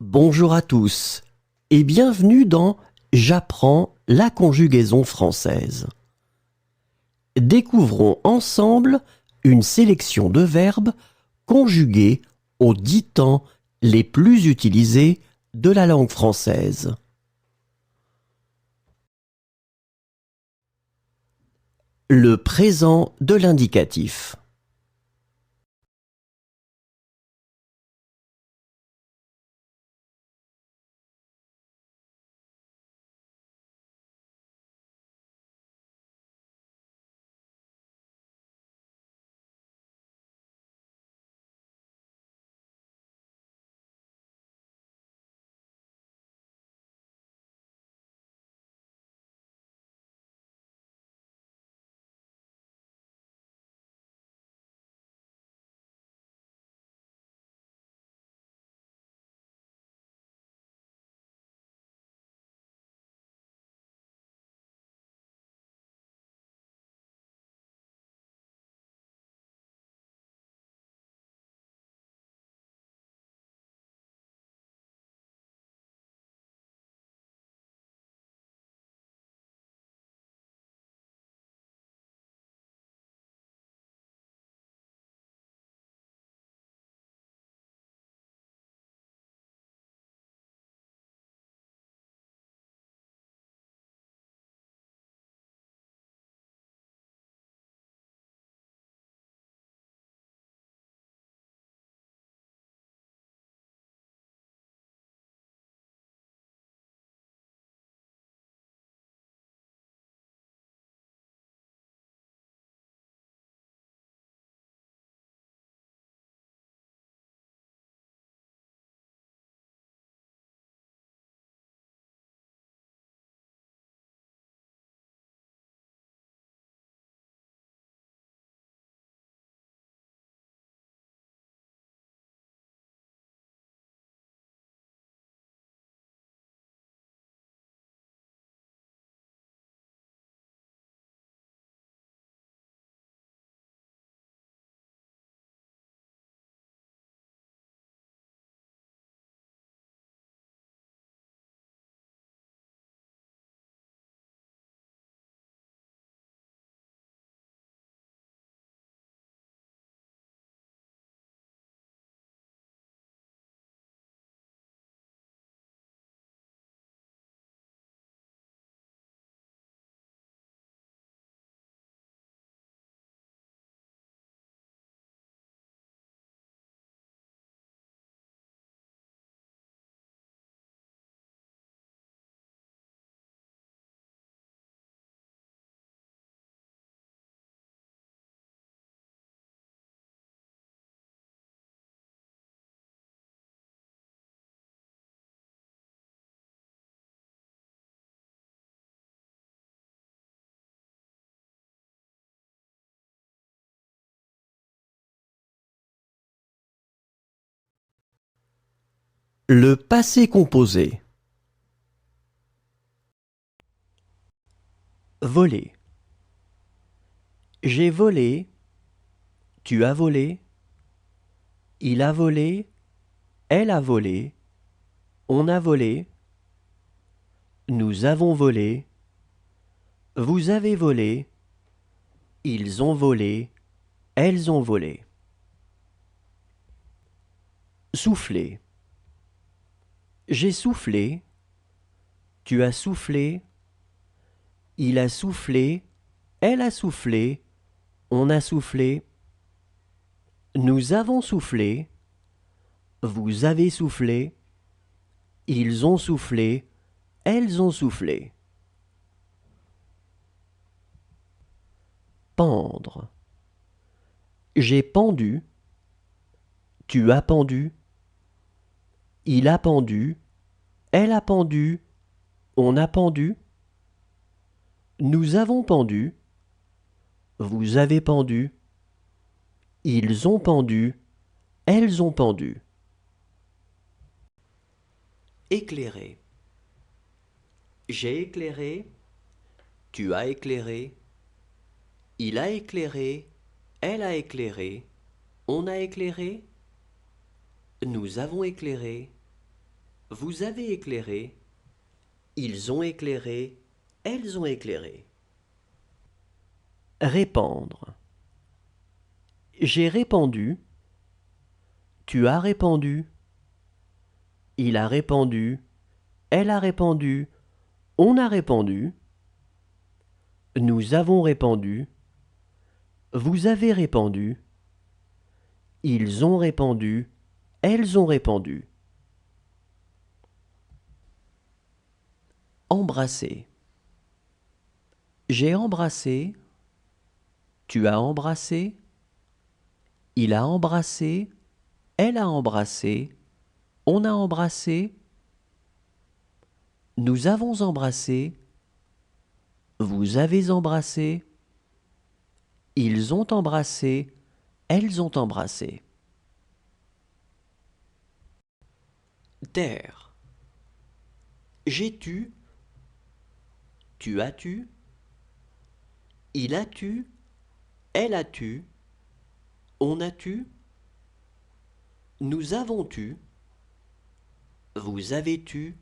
Bonjour à tous et bienvenue dans J'apprends la conjugaison française. Découvrons ensemble une sélection de verbes conjugués aux 10 temps les plus utilisés de la langue française. Le présent de l'indicatif. Le passé composé. Voler. J'ai volé. Tu as volé. Il a volé. Elle a volé. On a volé. Nous avons volé. Vous avez volé. Ils ont volé. Elles ont volé. Souffler. J'ai soufflé. Tu as soufflé. Il a soufflé. Elle a soufflé. On a soufflé. Nous avons soufflé. Vous avez soufflé. Ils ont soufflé. Elles ont soufflé. Pendre. J'ai pendu. Tu as pendu. Il a pendu. Elle a pendu. On a pendu. Nous avons pendu. Vous avez pendu. Ils ont pendu. Elles ont pendu. Éclairer. J'ai éclairé. Tu as éclairé. Il a éclairé. Elle a éclairé. On a éclairé. Nous avons éclairé. Vous avez éclairé. Ils ont éclairé. Elles ont éclairé. Répandre. J'ai répandu. Tu as répandu. Il a répandu. Elle a répandu. On a répandu. Nous avons répandu. Vous avez répandu. Ils ont répandu. Elles ont répandu. Embrasser. J'ai embrassé. Tu as embrassé. Il a embrassé. Elle a embrassé. On a embrassé. Nous avons embrassé. Vous avez embrassé. Ils ont embrassé. Elles ont embrassé. Taire. J'ai tu. Tu as tu. Il a tu. Elle a tu. On a tu. Nous avons tu. Vous avez tu.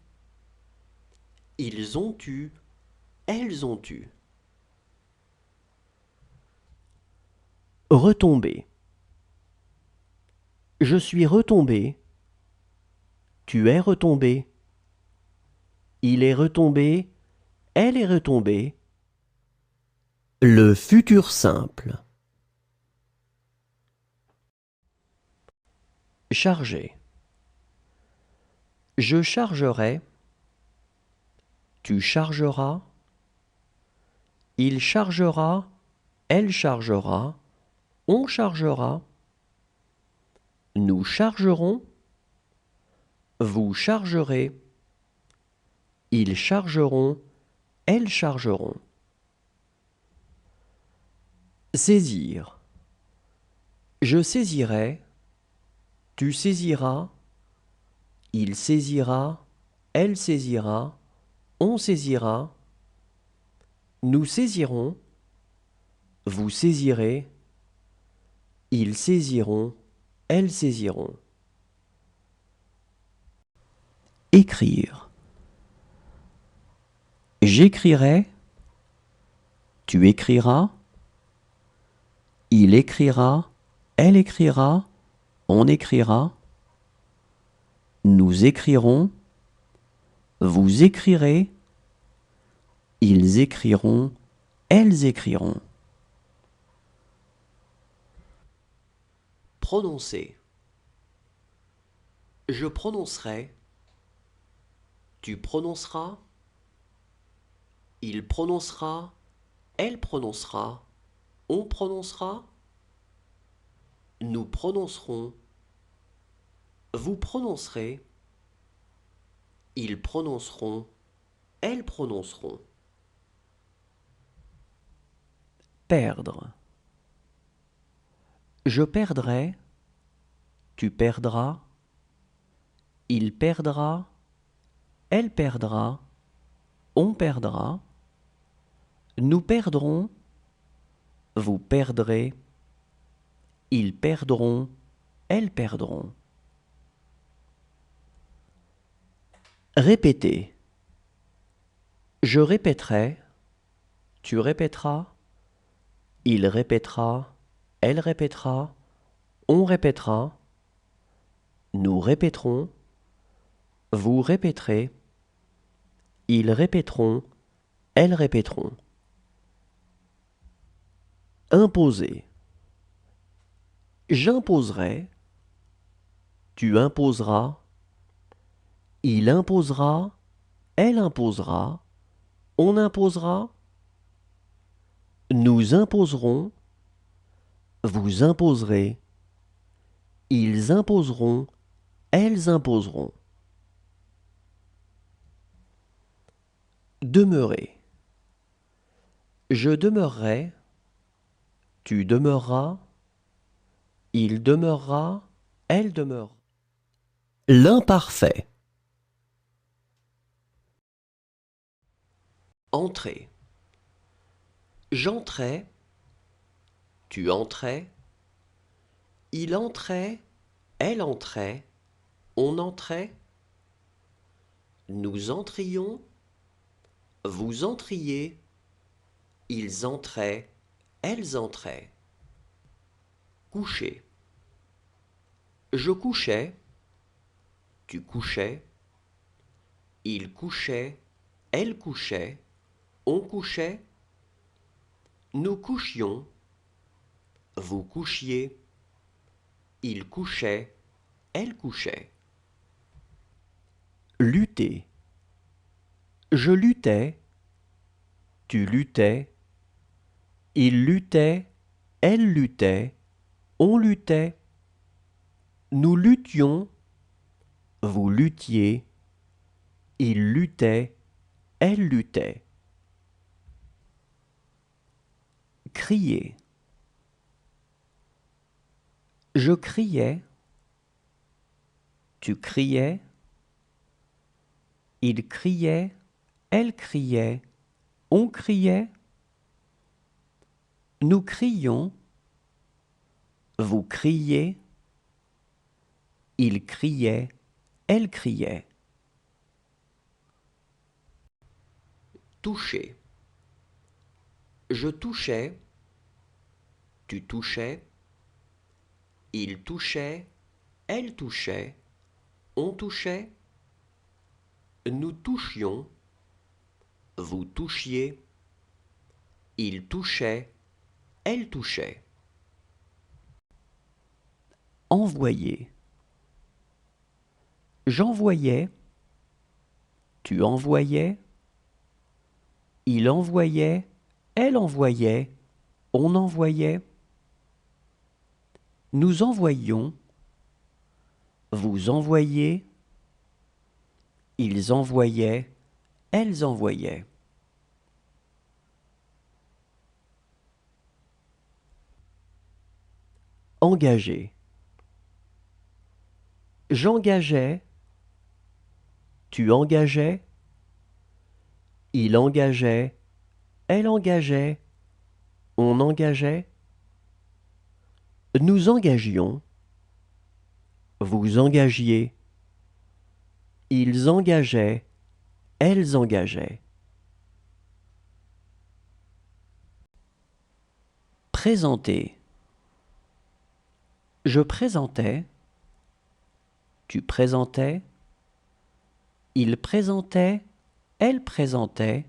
Ils ont tu. Elles ont tu. Retomber. Je suis retombé. Tu es retombé. Il est retombé. Elle est retombée. Le futur simple. Charger. Je chargerai. Tu chargeras. Il chargera. Elle chargera. On chargera. Nous chargerons. Vous chargerez. Ils chargeront. Elles chargeront. Saisir. Je saisirai. Tu saisiras. Il saisira. Elle saisira. On saisira. Nous saisirons. Vous saisirez. Ils saisiront. Elles saisiront. Écrire. J'écrirai. Tu écriras. Il écrira. Elle écrira. On écrira. Nous écrirons. Vous écrirez. Ils écriront. Elles écriront. Prononcer. Je prononcerai. Tu prononceras. Il prononcera. Elle prononcera. On prononcera. Nous prononcerons. Vous prononcerez. Ils prononceront. Elles prononceront. Perdre. Je perdrai. Tu perdras. Il perdra. Elle perdra. On perdra. Nous perdrons. Vous perdrez. Ils perdront. Elles perdront. Répéter. Je répéterai. Tu répéteras. Il répétera. Elle répétera. On répétera. Nous répéterons. Vous répéterez. Ils répéteront. Elles répéteront. Imposer. J'imposerai. Tu imposeras. Il imposera. Elle imposera. On imposera. Nous imposerons. Vous imposerez. Ils imposeront. Elles imposeront. Demeurer. Je demeurerai. Tu demeureras. Il demeurera. Elle demeure. L'imparfait. Entrer. J'entrais. Tu entrais. Il entrait. Elle entrait. On entrait. Nous entrions, vous entriez, ils entraient, elles entraient. Coucher. Je couchais, tu couchais, il couchait, elle couchait, on couchait. Nous couchions, vous couchiez, il couchait, elle couchait. Lutter. Je luttais, tu luttais, il luttait, elle luttait, on luttait. Nous luttions, vous luttiez, il luttait, elle luttait. Crier. Je criais, tu criais, il criait, elle criait, on criait. Nous crions, vous criez, il criait, elle criait. Toucher. Je touchais, tu touchais, il touchait, elle touchait, on touchait. Nous touchions, vous touchiez, il touchait, elle touchait. Envoyer. J'envoyais, tu envoyais, il envoyait, elle envoyait, on envoyait. Nous envoyions, vous envoyiez, ils envoyaient, elles envoyaient. Engager. J'engageais, tu engageais, il engageait, elle engageait, on engageait. Nous engagions, vous engagiez, ils engageaient, elles engageaient. Présenter. Je présentais, tu présentais, il présentait, elle présentait,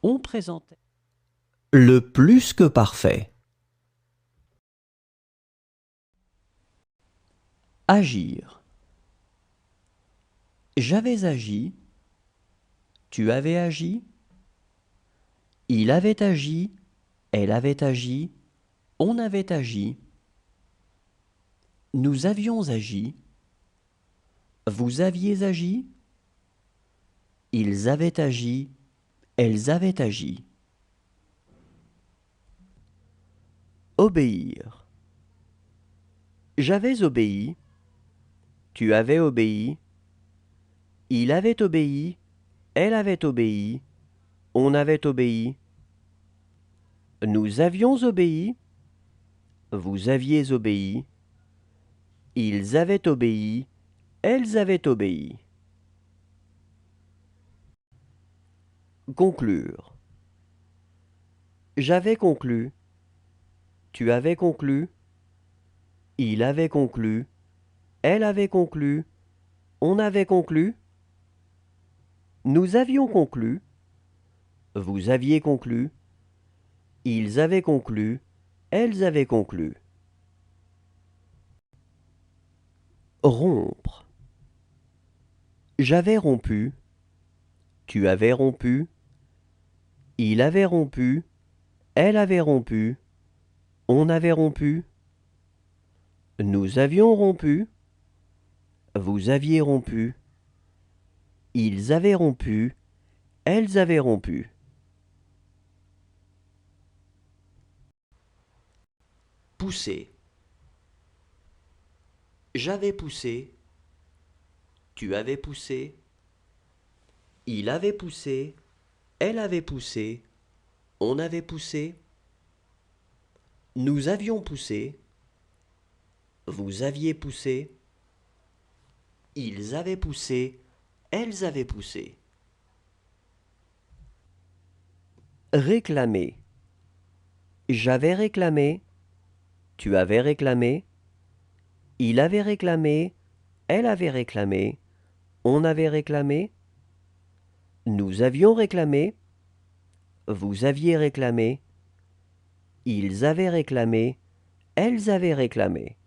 on présentait. Le plus que parfait. Agir. J'avais agi, tu avais agi, il avait agi, elle avait agi, on avait agi. Nous avions agi, vous aviez agi, ils avaient agi, elles avaient agi. Obéir. J'avais obéi, tu avais obéi, il avait obéi, elle avait obéi, on avait obéi. Nous avions obéi, vous aviez obéi, ils avaient obéi, elles avaient obéi. Conclure. J'avais conclu, tu avais conclu, il avait conclu, elle avait conclu, on avait conclu. Nous avions conclu, vous aviez conclu, ils avaient conclu, elles avaient conclu. Rompre. J'avais rompu, tu avais rompu, il avait rompu, elle avait rompu, on avait rompu. Nous avions rompu, vous aviez rompu, ils avaient rompu, elles avaient rompu. Pousser. J'avais poussé, tu avais poussé, il avait poussé, elle avait poussé, on avait poussé. Nous avions poussé, vous aviez poussé, ils avaient poussé, elles avaient poussé. Réclamer. J'avais réclamé, tu avais réclamé, il avait réclamé, elle avait réclamé, on avait réclamé, nous avions réclamé, vous aviez réclamé, ils avaient réclamé, elles avaient réclamé.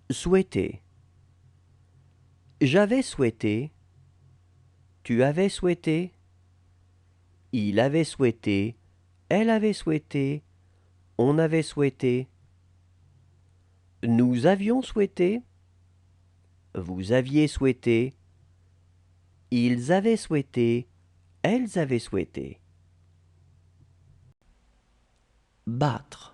Souhaiter. J'avais souhaité, tu avais souhaité, il avait souhaité, elle avait souhaité, on avait souhaité, nous avions souhaité, vous aviez souhaité, ils avaient souhaité, elles avaient souhaité. Battre.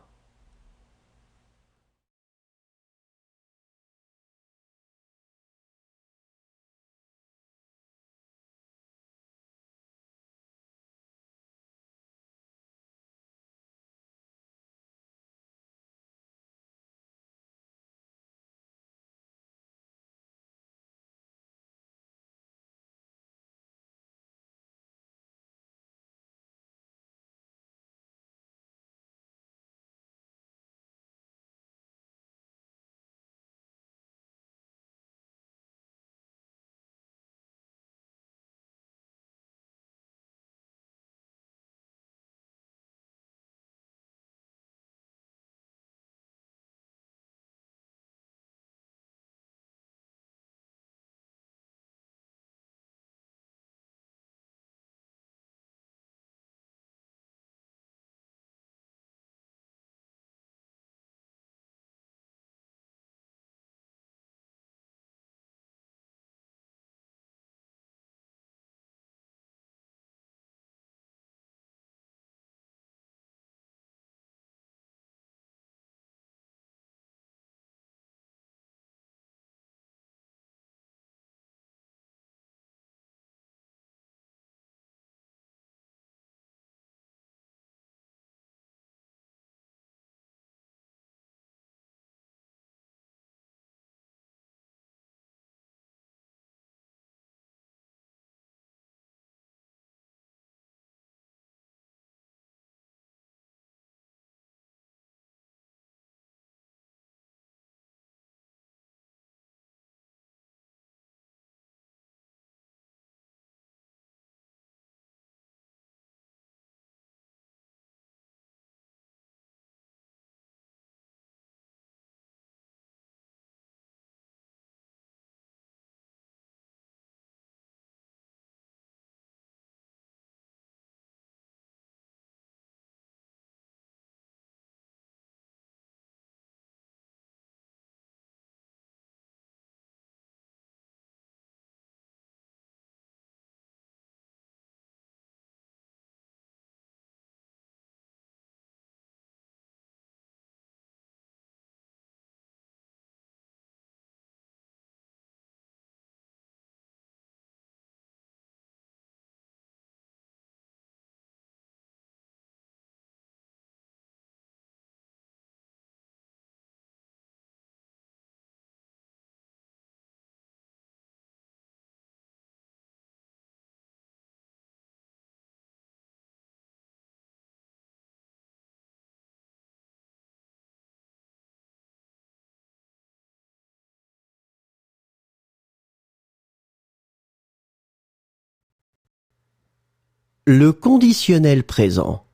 Le conditionnel présent.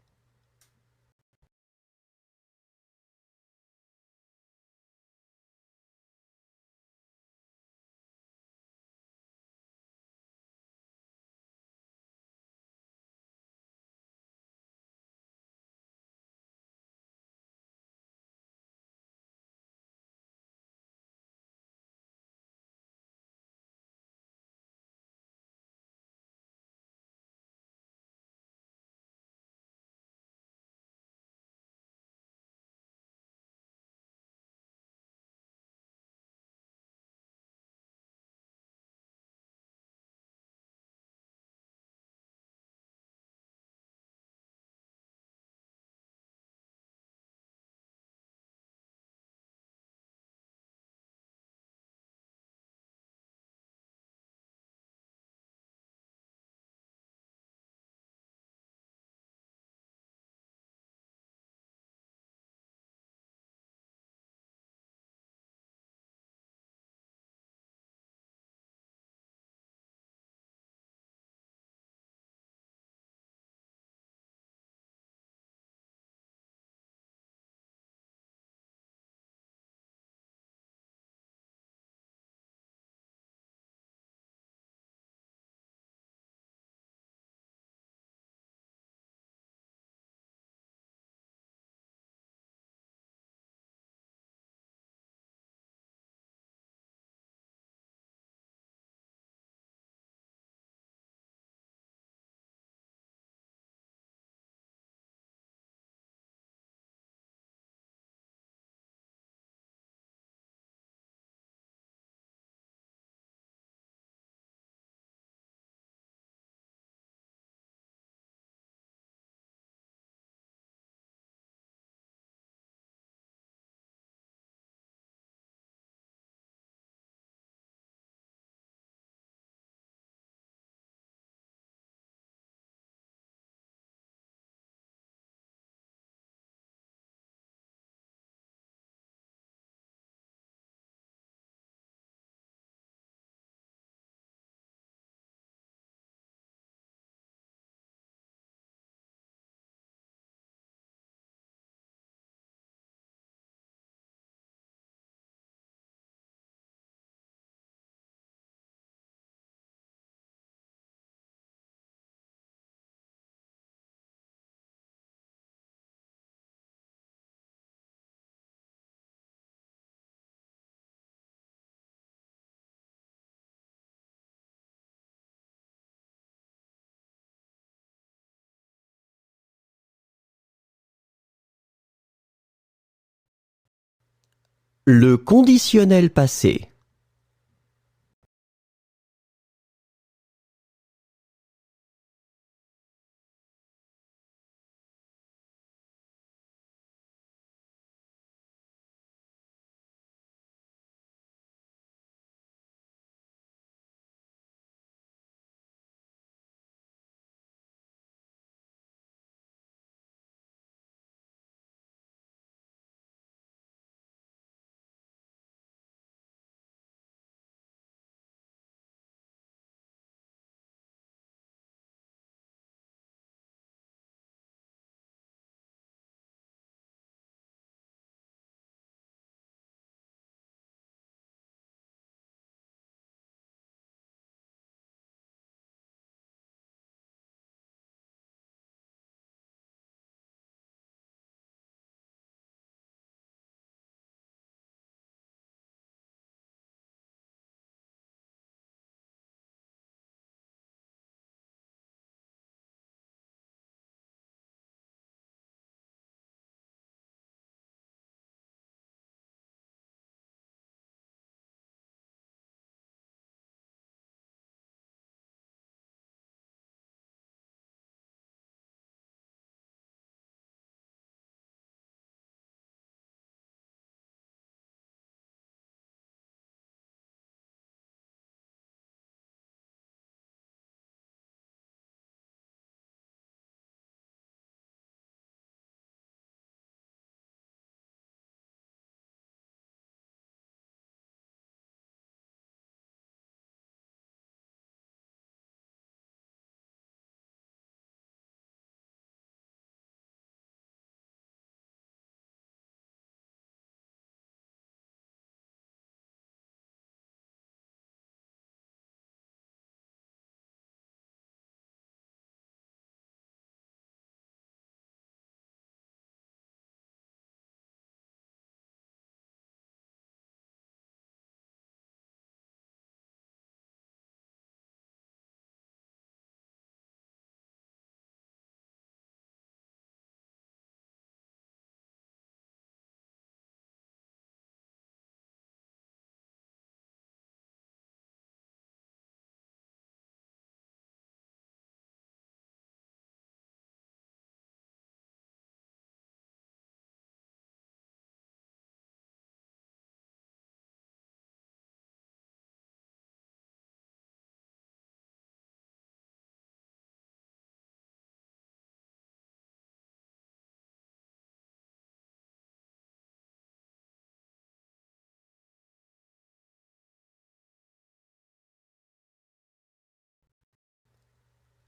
Le conditionnel passé.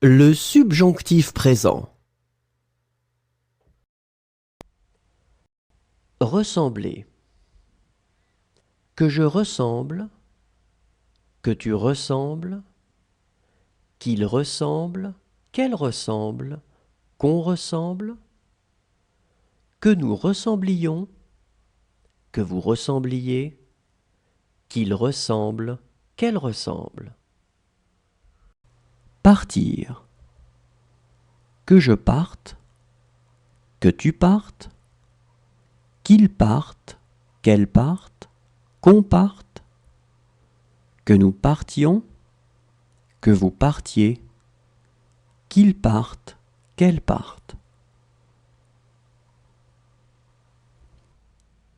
Le subjonctif présent. Ressembler. Que je ressemble, que tu ressembles, qu'il ressemble, qu'elle ressemble, qu'on ressemble, que nous ressemblions, que vous ressembliez, qu'il ressemble, qu'elle ressemble. Partir. Que je parte, que tu partes, qu'il parte, qu'elle parte, qu'on parte, que nous partions, que vous partiez, qu'il parte, qu'elle parte.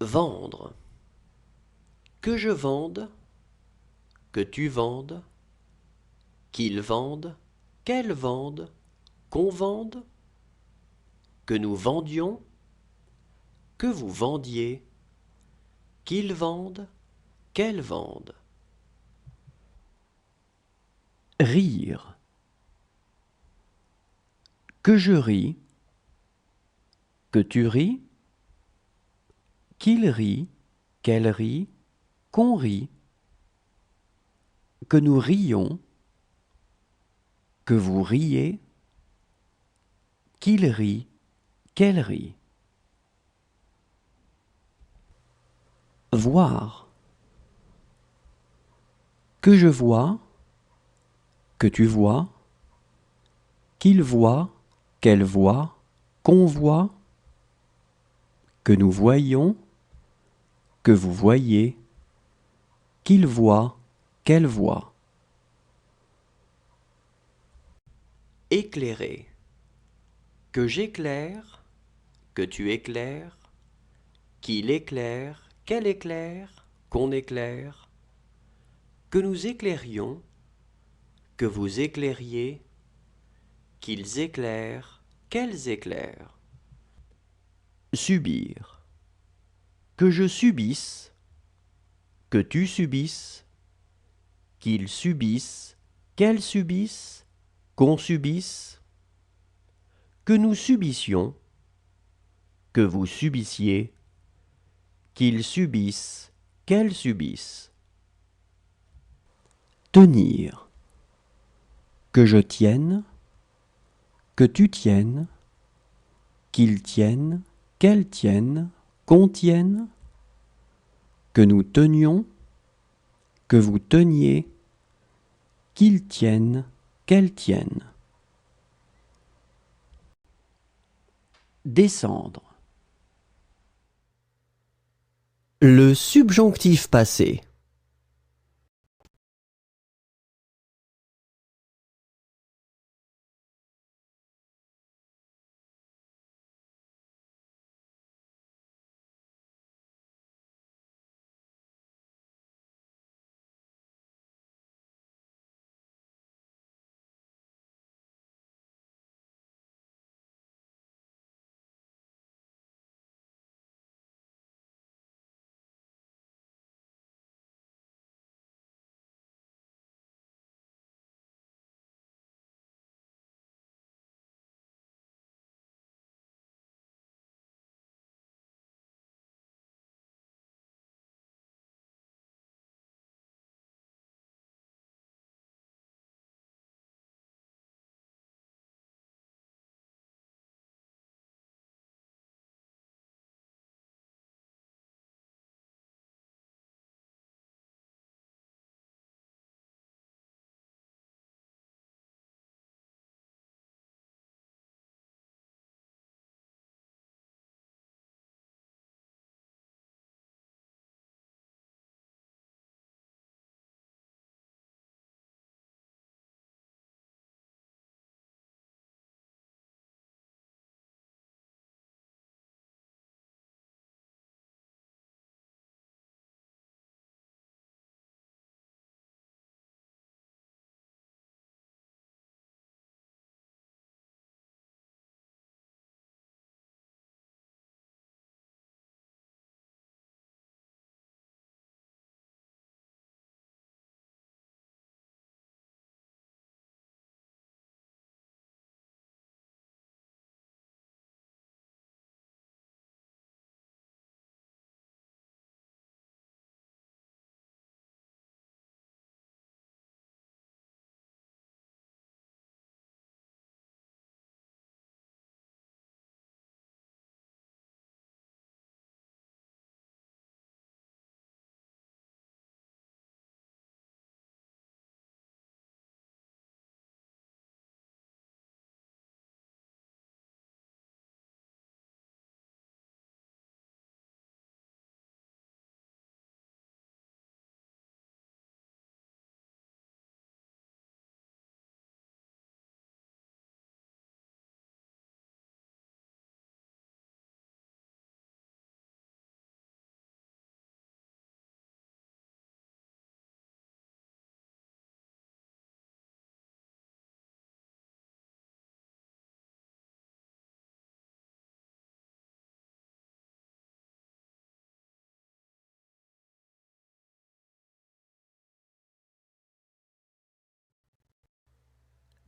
Vendre. Que je vende, que tu vendes, qu'il vende, qu'elle vende, qu'on vende, que nous vendions, que vous vendiez, qu'il vende, qu'elle vende. Rire. Que je ris, que tu ris, qu'il rit, qu'elle rit, qu'on rit, que nous rions, que vous riez, qu'il rit, qu'elle rit. Voir. Que je vois, que tu vois, qu'il voit, qu'elle voit, qu'on voit, que nous voyions, que vous voyez, qu'il voit, qu'elle voit. Éclairer. Que j'éclaire, que tu éclaires, qu'il éclaire, qu'elle éclaire, qu'on éclaire, que nous éclairions, que vous éclairiez, qu'ils éclairent, qu'elles éclairent. Subir. Que je subisse, que tu subisses, qu'ils subissent, qu'elles subissent, qu'on subisse, que nous subissions, que vous subissiez, qu'ils subissent, qu'elles subissent. Tenir. Que je tienne, que tu tiennes, qu'ils tiennent, qu'elles tiennent, qu'on tienne, que nous tenions, que vous teniez, qu'ils tiennent, qu'elles tiennent. Descendre. Le subjonctif passé.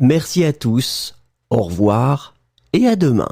Merci à tous, au revoir et à demain.